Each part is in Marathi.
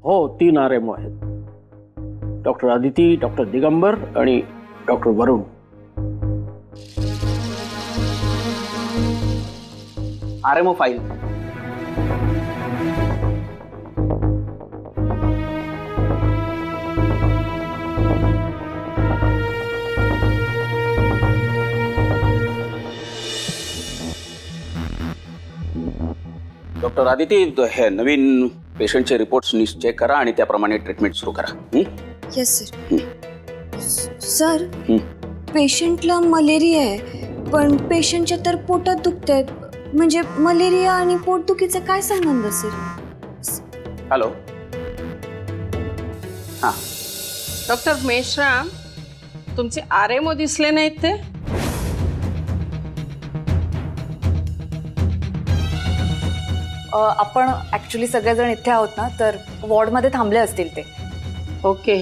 हो 3 RMO आहेत. डॉक्टर आदिती, डॉक्टर दिगंबर आणि डॉक्टर वरुण. RMO file. डॉक्टर आदिती, हे नवीन पेशंटचे रिपोर्ट्स चेक करा आणि त्याप्रमाणे ट्रीटमेंट सुरू करा. Yes sir. सर पेशंटला मलेरिया आहे, पण पेशंटच्या तर पोटात दुखतंय. म्हणजे मलेरिया आणि पोटदुखीचा काय संबंध सर? हॅलो. हां. डॉक्टर मेश्राम, तुमचे RMO दिसले नाहीत ते? आपण ऍक्च्युली सगळेजण इथे आहोत ना, तर वॉर्डमध्ये थांबले असतील ते. ओके.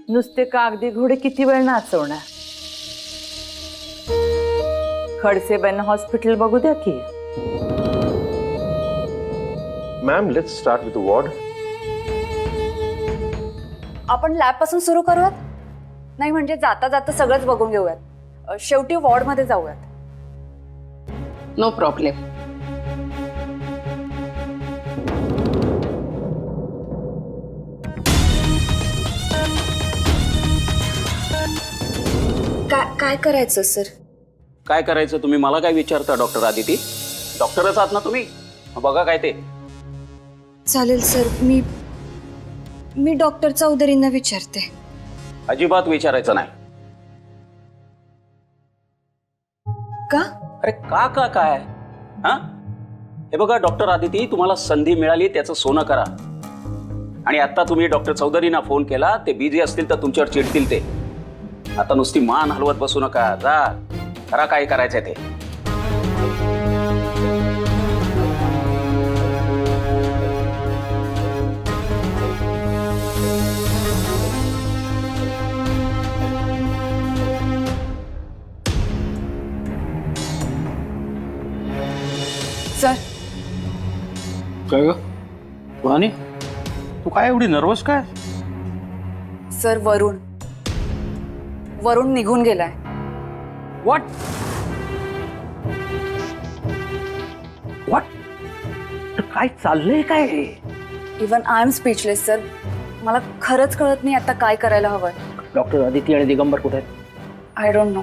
नुसते कागदी घोडे किती वेळ नाचवणार? खडसेबाईंना हॉस्पिटल बघू द्या की. Ma'am, let's start with the ward. आपण लॅब पासून सुरू करूयात? नाही म्हणजे जाता जाता सगळंच बघून घेऊयात. शेवटी वॉर्डमध्ये जाऊयात. No problem. काय करायचं सर? काय करायचं तुम्ही मला काय विचारता डॉक्टर आदिती? डॉक्टरच आहात ना तुम्ही, बघा काय ते. चालेल सर. मी डॉक्टर चौधरींना विचारते. अजिबात विचारायचं नाही. का? अरे का का काय? हा, हे बघा डॉक्टर आदिती, तुम्हाला संधी मिळाली त्याचं सोनं करा. आणि आता तुम्ही डॉक्टर चौधरींना फोन केला, ते बिझी असतील तर तुमच्यावर चिडतील ते. आता नुसती मान हलवत बसू नका. जा करा काय करायचंय ते. सर काय ग वाणी, तू काय एवढी नर्वस काय? सर वरुण निघून गेलाय. What what? काय चाललंय काय? Even I am speechless sir. मला खरंच कळत नाही आता काय करायला हवंय. डॉक्टर आदिती आणि दिगंबर कुठे आहेत? I don't know.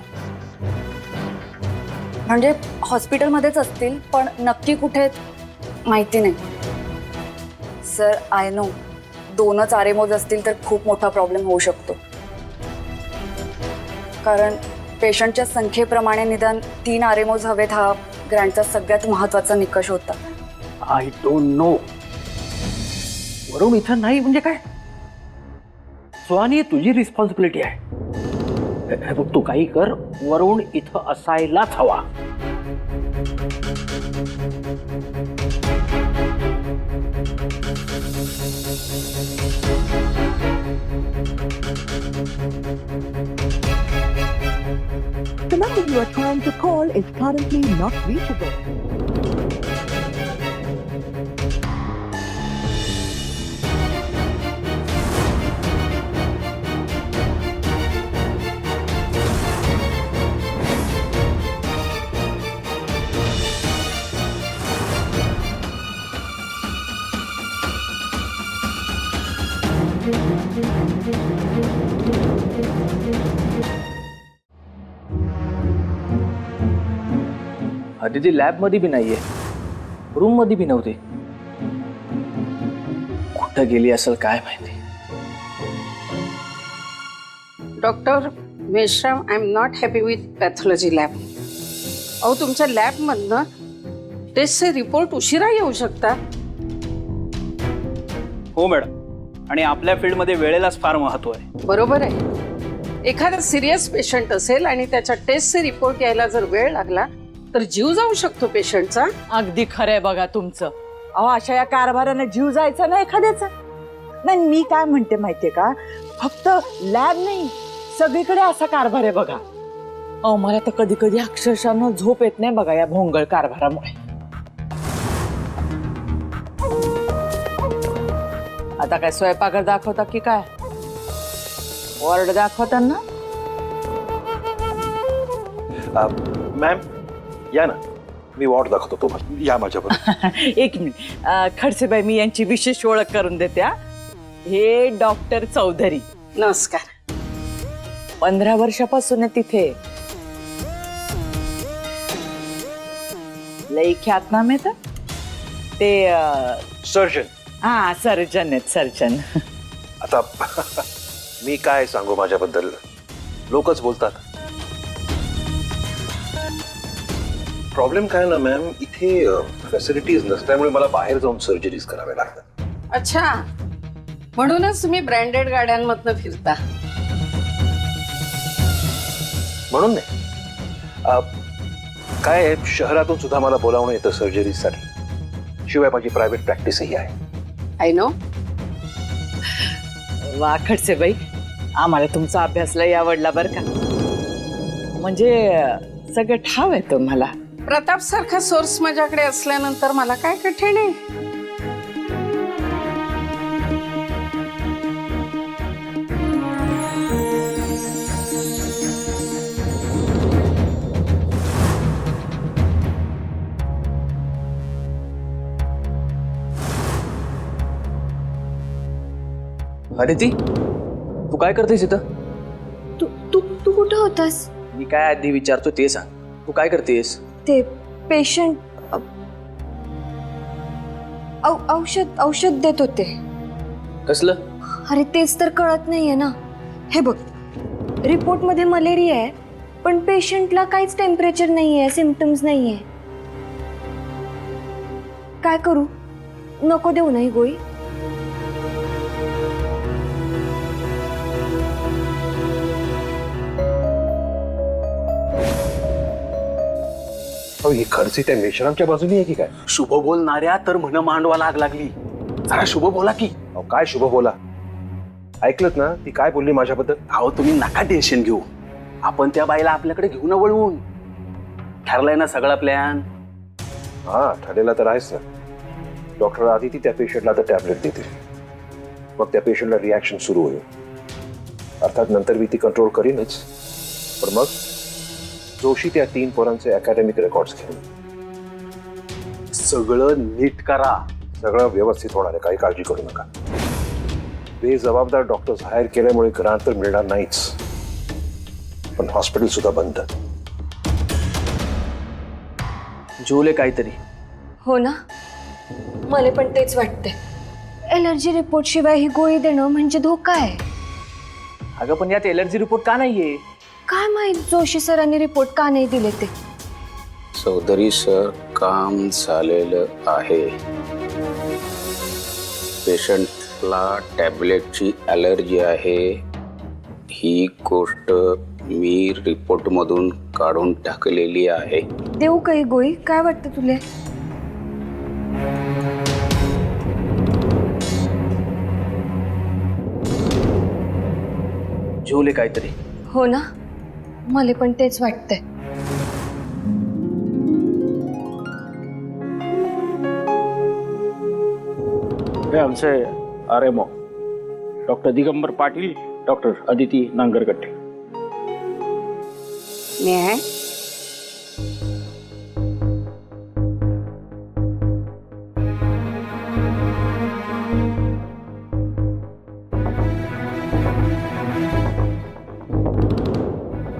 म्हणजे हॉस्पिटलमध्येच असतील, पण नक्की कुठे आहेत माहिती नाही. सर आय नो 2च RMOs असतील तर खूप मोठा प्रॉब्लेम होऊ शकतो. कारण पेशंटच्या संख्येप्रमाणे निदान 3 RMOs हवेत, हा ग्रँटचा सगळ्यात महत्वाचा निकष होता. I don't know. वरुण इथं नाही म्हणजे काय? स्वानी, तुझी रिस्पॉन्सिबिलिटी आहे. हे बघ, तू काही कर, वरुण इथं असायलाच हवा. The number you are trying to call is currently not reachable. Aditi lab मध्ये बी नाहीये, रूम मध्ये बी नव्हती. कुठं गेली असेल काय माहिती. Doctor Meshram, I am not happy with pathology lab. अहो, तुमच्या लॅबमधनं टेस्टचे रिपोर्ट उशिरा येऊ शकता. हो मॅडम, आणि आपल्या फील्डमध्ये वेळेलाच फार महत्व आहे. बरोबर आहे. एखादा सिरियस पेशंट असेल आणि त्याच्या टेस्टचे रिपोर्ट यायला जर वेळ लागला तर जीव जाऊ शकतो पेशंटचा. अगदी खरंय बघा तुमचं. अहो, अशा या कारभाराने जीव जायचा ना एखाद्याचा. नाही, मी काय म्हणते माहितीये का, फक्त लॅब नाही, सगळीकडे असा कारभार आहे बघा. अहो मला तर कधी कधी अक्षरशः न झोप येत नाही बघा या भोंगळ कारभारामुळे. आता काय स्वयंपाकर दाखवता की काय वॉर्ड दाखवता ना? मॅम या ना, मी वॉर्ड दाखवतो तुम्हाला. या माझ्याबरोबर. एक मिनिट खडसेबाई, मी यांची विशेष ओळख करून देते हा. हे डॉक्टर चौधरी, नमस्कार. 15 वर्षापासून आहे तिथे. लई ख्यातनाम आहे ते सर्जन. हा सर्जन आहेत, सर्जन. आता मी काय सांगू माझ्याबद्दल, लोकच बोलतात. प्रॉब्लेम काय ना मॅम, इथे फॅसिलिटीज नसल्यामुळे मला बाहेर जाऊन सर्जरीज कराव्या लागतात. अच्छा, म्हणूनच तुम्ही ब्रँडेड गाड्यांमधनं फिरता. म्हणून नाही, काय आहे, शहरातून सुद्धा मला बोलावणं येतं सर्जरीसाठी. शिवाय माझी प्रायव्हेट प्रॅक्टिसही आहे. I know. वा खडसेबाई, आम्हाला तुमचा अभ्यास लई आवडला बर का. म्हणजे सगळं ठाव आहे तुम्हाला. प्रताप सारखा सोर्स माझ्याकडे असल्यानंतर मला काय कठीण आहे. अदिती, तू काय करतेस इथं? तू तू तू कुठं होतास? मी काय आधी विचारतो ते सांग. तू काय करतेस? ते पेशंट औषध देत होते. कसलं? अरे तेच तर कळत नाहीये ना. हे बघ, रिपोर्टमध्ये मलेरिया आहे, पण पेशंटला काहीच टेम्परेचर नाहीये, सिम्पटम्स नाहीये. काय करू? नको देऊ ना ही गोळी? ही खर्ची त्या मेश्रामच्या बाजूनी आहे की काय? शुभ बोलणाऱ्या तर म्हण मांडवा लागली. जरा शुभ बोला की. काय शुभ बोला? ऐकलत ना ती काय बोलली माझ्याबद्दल? अहो तुम्ही नका टेन्शन घेऊ. आपण त्या बाईला आपल्याकडे घेऊन वळवून. ठरलाय ना सगळा प्लॅन. हा, ठरलेला तर आहेच ना. डॉक्टर आदिती त्या पेशंटला आता टॅबलेट देतील. मग त्या पेशंटला रिॲक्शन सुरू होईल. अर्थात नंतर मी ती कंट्रोल करीनच, पण मग जोशी त्या 3 पोरांचे अकॅडमिक रेकॉर्ड्स घेऊन सगळं नीट करा. सगळं व्यवस्थित होणार आहे, काही काळजी करू नका. बेजबाबदार डॉक्टर्स हायर केल्यामुळे ग्रांट तर मिळणार नाहीच, पण हॉस्पिटल सुद्धा बंद. झोले काहीतरी. हो ना, मला पण तेच वाटतंय. एलर्जी रिपोर्ट शिवाय ही गोळी देणं म्हणजे धोका आहे. अगं पण यात एलर्जी रिपोर्ट का नाहीये? काय माहित जोशी सरांनी रिपोर्ट का नाही दिले ते. चौधरी सर, काम झालेलं आहे. पेशंटला टॅबलेटची ॲलर्जी आहे ही गोष्ट मी रिपोर्टमधून काढून टाकलेली आहे. देऊ काही गोळी? काय वाटतं तुले? झोले काहीतरी. हो ना, मला पण तेच वाटतंय. हे आमचे RMO doctor Digambar Patil, doctor Aditi Nangargatte. न्याय.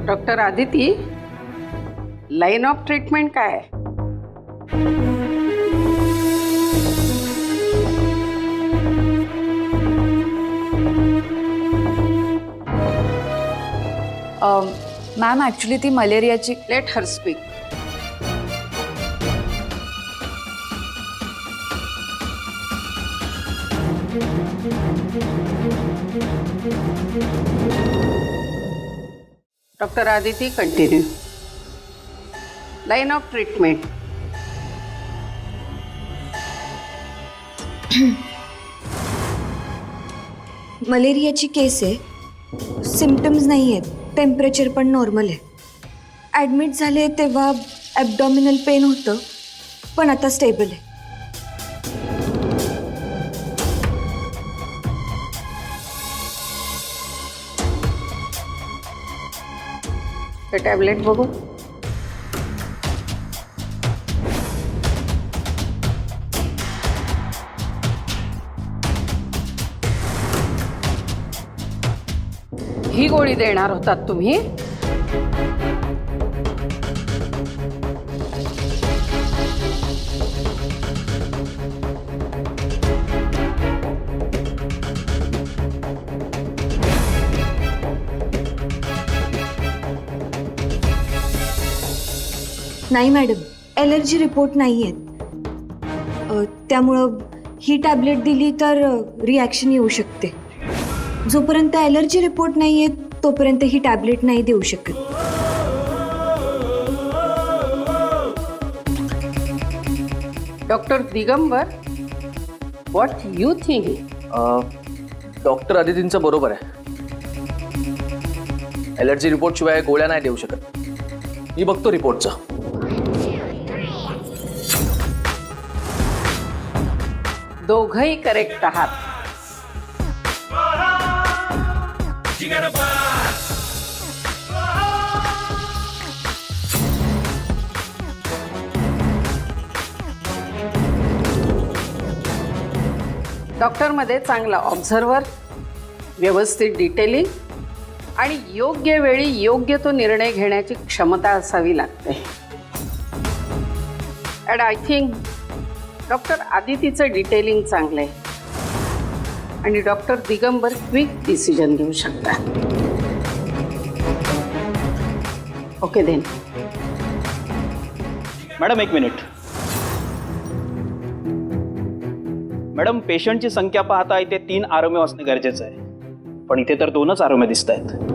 Doctor Aditi, line of treatment काय आहे? मॅम ॲक्च्युली ती मलेरियाची. Let her speak. Doctor Aditi, continue. Line of treatment. मलेरियाची केस आहे, सिम्पटम्स नाही आहेत, टेम्परेचर पण नॉर्मल आहे. ॲडमिट झाले तेव्हा ॲबडॉमिनल पेन होतं, पण आता स्टेबल आहे. ते टॅबलेट बघू. ही गोळी देणार होतात तुम्ही? नाही मॅडम, ॲलर्जी रिपोर्ट नाही आहेत. त्यामुळं ही टॅबलेट दिली तर रिॲक्शन येऊ शकते. जोपर्यंत ॲलर्जी रिपोर्ट नाही आहेत तोपर्यंत ही टॅबलेट नाही देऊ शकत. Doctor Digambar, what you think? Doctor आदितींचं बरोबर आहे. ॲलर्जी रिपोर्ट शिवाय गोळ्या नाही देऊ शकत. मी बघतो रिपोर्टचं. दोघंही करेक्ट आहात. डॉक्टरमध्ये चांगला ऑब्झर्वर, व्यवस्थित डिटेलिंग आणि योग्य वेळी योग्य तो निर्णय घेण्याची क्षमता असावी लागते. अँड आय थिंक डॉक्टर आदितीचं डिटेलिंग चांगलं आहे आणि डॉक्टर दिगंबर क्विक डिसिजन घेऊ शकतात. Okay then. मॅडम एक मिनिट. मॅडम, पेशंटची संख्या पाहता इथे 3 आरोग्य असणे गरजेचं आहे, पण इथे तर 2च आरोग्य दिसत आहेत.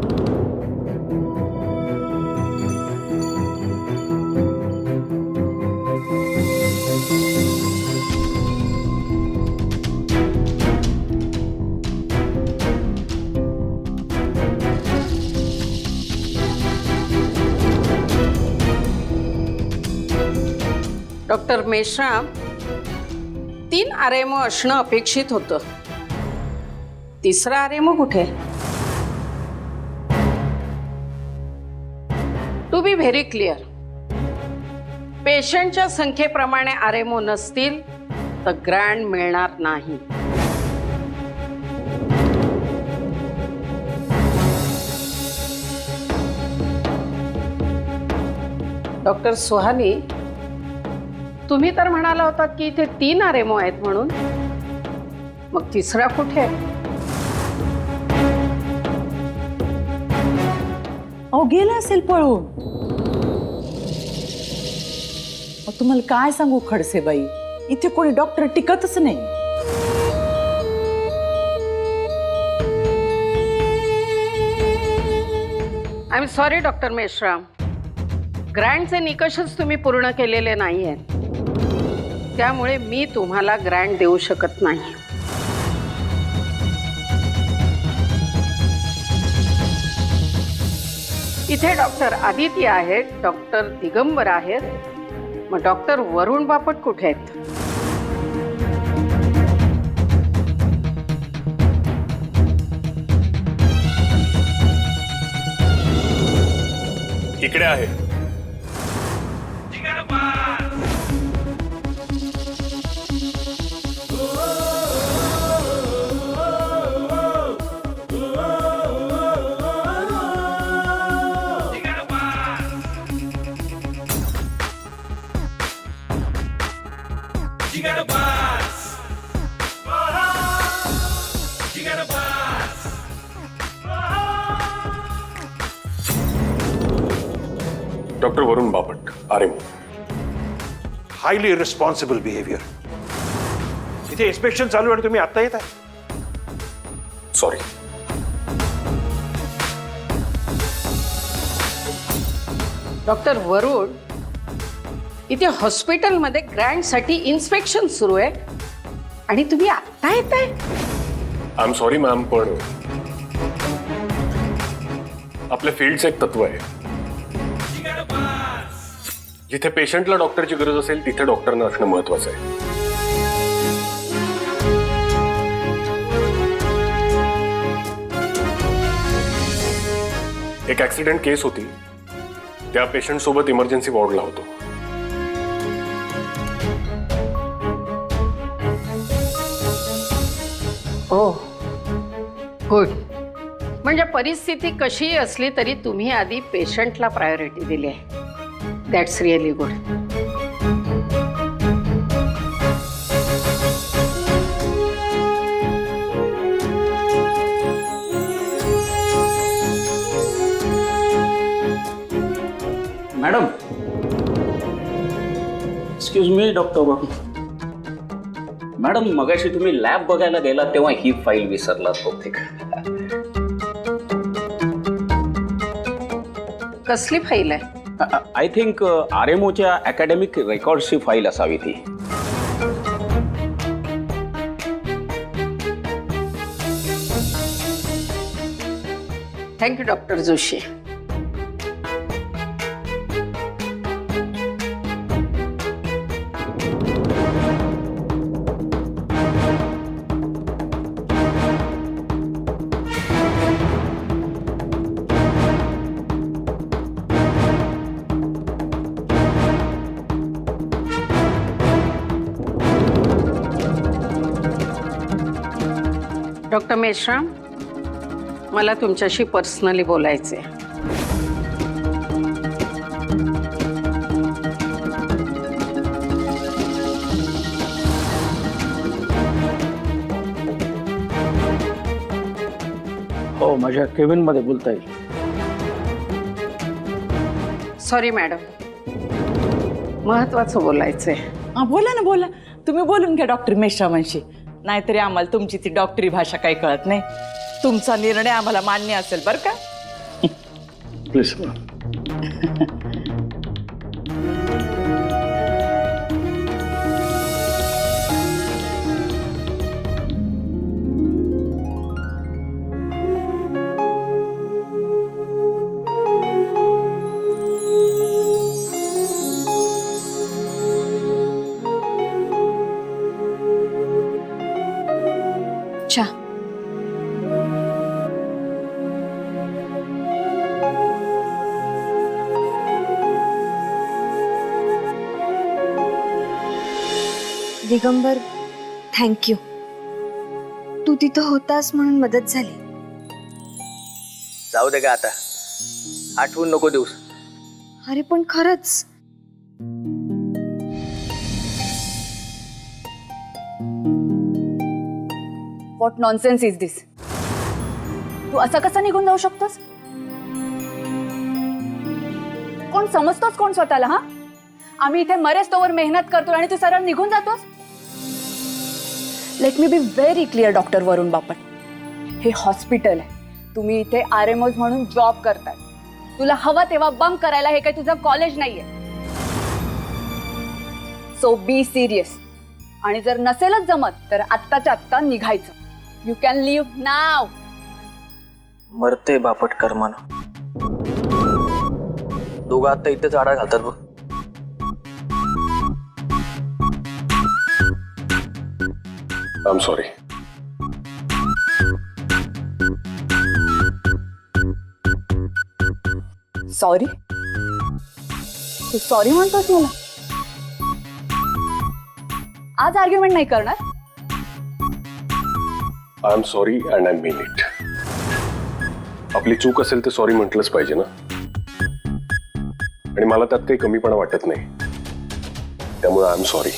डॉक्टर मेश्राम, 3 आरएमओ असणं अपेक्षित होतं. 3रा आरएमओ कुठे? टू बी व्हेरी क्लिअर, पेशंटच्या संख्येप्रमाणे आरएमओ नसतील तर ग्रँड मिळणार नाही. डॉक्टर सुहानी, तुम्ही तर म्हणाला होतात की इथे 3 आरएमओ आहेत म्हणून. मग 3रा कुठे? अहो गेला असेल पळून. तुम्हाला काय सांगू खडसे बाई, इथे कोणी डॉक्टर टिकतच नाही. I am sorry doctor Meshram, ग्रँडचे निकषच तुम्ही पूर्ण केलेले नाही आहेत, त्यामुळे मी तुम्हाला ग्रँड देऊ शकत नाही. इथे डॉक्टर आदिती आहेत, डॉक्टर दिगंबर आहेत, मग डॉक्टर वरुण बापट कुठे आहेत? इकडे आहे. Doctor Varun Bapat, RMO. Highly responsible behaviour. इथे इन्स्पेक्शन चालू आणि तुम्ही आता येत आहे. सॉरी. डॉक्टर वरुण, इथे हॉस्पिटलमध्ये ग्रँडसाठी इन्स्पेक्शन सुरू आहे आणि तुम्ही आत्ता येताय? आय एम सॉरी मॅम, पण आपल्या फील्डचं एक तत्व आहे, जिथे पेशंटला डॉक्टरची गरज असेल तिथे डॉक्टरनं असणं महत्वाचं आहे. एक ऍक्सिडेंट केस होती, त्या पेशंट सोबत इमर्जन्सी वॉर्डला होतो. ओ गुड. म्हणजे परिस्थिती कशीही असली तरी तुम्ही आधी पेशंटला प्रायोरिटी दिली आहे. That's really good. Madam, excuse me doctor. Madam, मगाशी तुम्ही लॅब बघायला गेला तेव्हा ही फाईल विसरलात बहुतेक. कसली फाईल आहे? आय थिंक RMOच्या अकॅडमिक रेकॉर्ड्सची फाईल असावी ती. Thank you doctor Joshi. Doctor Meshram, मला तुमच्याशी पर्सनली बोलायचे. हो, माझ्या केबिन मध्ये बोलता येईल. सॉरी मॅडम, महत्वाचं बोलायचंय. हा, बोला ना बोला. तुम्ही बोलून घ्या डॉक्टर मेश्रामांशी. नाहीतरी आम्हाला तुमची ती डॉक्टरी भाषा काही कळत नाही. तुमचा निर्णय आम्हाला मान्य असेल बरं का. प्लीज. चहा. दिगंबर, थँक्यू. तू तिथं होतास म्हणून मदत झाली. जाऊ दे का आता, आठवून नको देऊस. अरे पण खरंच व्हॉट नॉनसेन्स इज दिस? तू असं कसं निघून जाऊ शकतोस? कोण समजतोस कोण स्वतःला? हा, आम्ही इथे मरेच तोवर मेहनत करतो आणि तू सरळ निघून जातोस. Let me be very clear doctor Varun Bapat, हे हॉस्पिटल आहे. तुम्ही इथे RMOs म्हणून जॉब करताय. तुला हवा तेव्हा बंक करायला हे काही तुझं कॉलेज नाहीये. So be serious. आणि जर नसेलच जमत तर आत्ताच्या आत्ता निघायचं. You can leave now. मरते बापट कर्मान. दोघं आता इथेच आडा घालतात बघ. I am sorry. सॉरी? तू सॉरी म्हणतोस मला? आज आर्ग्युमेंट नाही करणार. I am sorry and I mean it. आपली चूक असेल तर सॉरी म्हटलंच पाहिजे ना. आणि मला त्यात काही कमीपणा वाटत नाही, त्यामुळे आय एम सॉरी.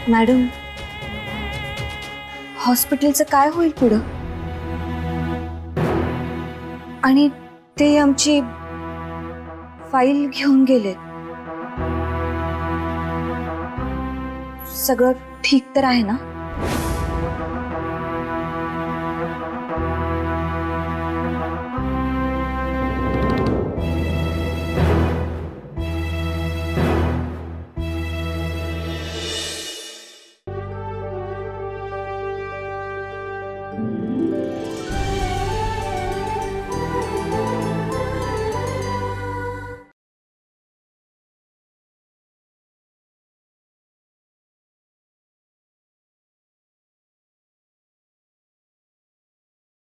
मॅडम, हॉस्पिटलचं काय होईल पुढं? आणि ते आमची फाईल घेऊन गेलेत. सगळं ठीक तर आहे ना?